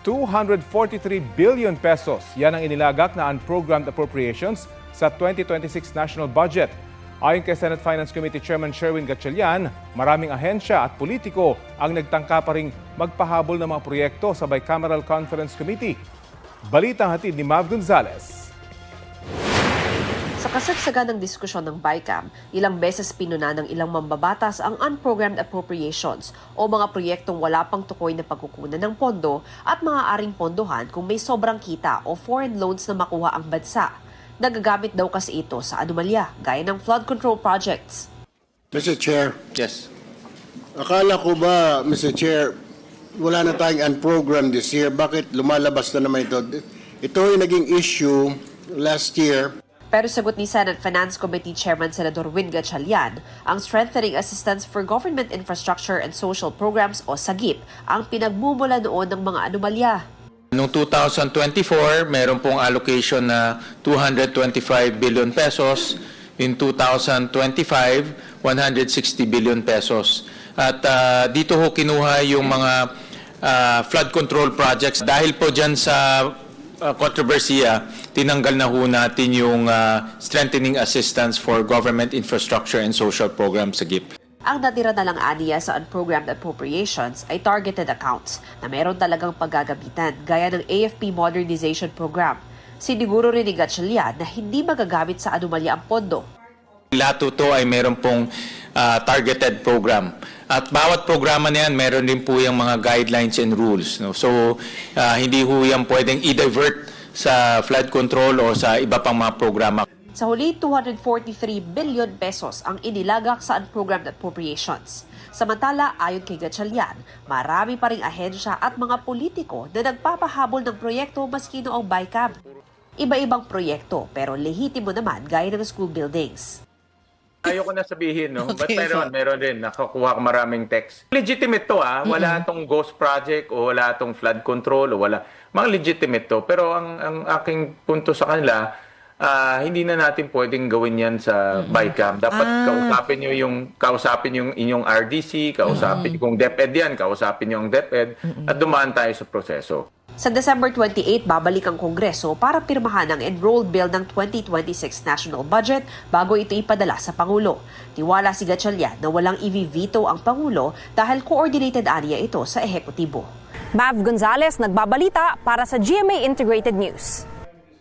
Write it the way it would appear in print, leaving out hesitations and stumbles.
243 billion pesos. Yan ang inilagak na unprogrammed appropriations sa 2026 national budget. Ayon kay Senate Finance Committee Chairman Sherwin Gatchalian, maraming ahensya at politiko ang nagtangka pa ring magpahabol ng mga proyekto sa Bicameral Conference Committee. Balitang hatid ni Mav Gonzalez. Sa kasagsagan ng diskusyon ng BICAM, ilang beses pinuna ng ilang mambabatas ang unprogrammed appropriations o mga proyektong wala pang tukoy na pagkukunan ng pondo at maaaring pondohan kung may sobrang kita o foreign loans na makuha ang bansa. Nagagamit daw kasi ito sa anomalya, gaya ng flood control projects. Mr. Chair, Yes. akala ko ba, Mr. Chair, wala na tayong unprogrammed this year. Bakit lumalabas na naman ito? Ito yung naging issue last year. Pero sagot ni Senate Finance Committee Chairman Senador Win Gatchalian, ang Strengthening Assistance for Government Infrastructure and Social Programs o SAGIP ang pinagmumula noon ng mga anomalya. Noong 2024, meron pong allocation na 225 billion pesos. In 2025, 160 billion pesos. At dito ho kinuha yung mga flood control projects. Dahil po dyan sa kontrobersiya, tinanggal na ho natin yung Strengthening Assistance for Government Infrastructure and Social Programs sa GIP. Ang natira na lang aniya sa unprogrammed appropriations ay targeted accounts na meron talagang paggagamitan gaya ng AFP Modernization Program. Siniguro rin ni Gatchalian na hindi magagamit sa anomalya ang pondo. Lahat ito ay meron pong targeted program. At bawat programa na yan, meron din po yung mga guidelines and rules. No? So, hindi ho yan pwedeng i-divert sa flood control o sa iba pang mga programa. Sa huli, 243 billion pesos ang inilagak sa unprogrammed appropriations. Samantala, ayon kay Gatchalian, marami pa ring ahensya at mga politiko na nagpapahabol ng proyekto maski noong BICAM. Iba-ibang proyekto pero lehitimo naman gaya ng school buildings. Ayoko na sabihin, no? But meron din. Nakakuha ko maraming text. Legitimate to, ah. Wala tong ghost project o wala tong flood control o wala. Mga legitimate to. Pero ang aking punto sa kanila, hindi na natin pwedeng gawin yan sa BICAM. Dapat kausapin yung inyong RDC, kausapin kung DepEd yan, kausapin nyo ang DepEd at dumaan tayo sa proseso. Sa December 28, babalik ang Kongreso para pirmahan ang enrolled bill ng 2026 national budget bago ito ipadala sa Pangulo. Tiwala si Gatchalian na walang i-veto ang Pangulo dahil coordinated area ito sa ehekutibo. Mav Gonzalez nagbabalita para sa GMA Integrated News.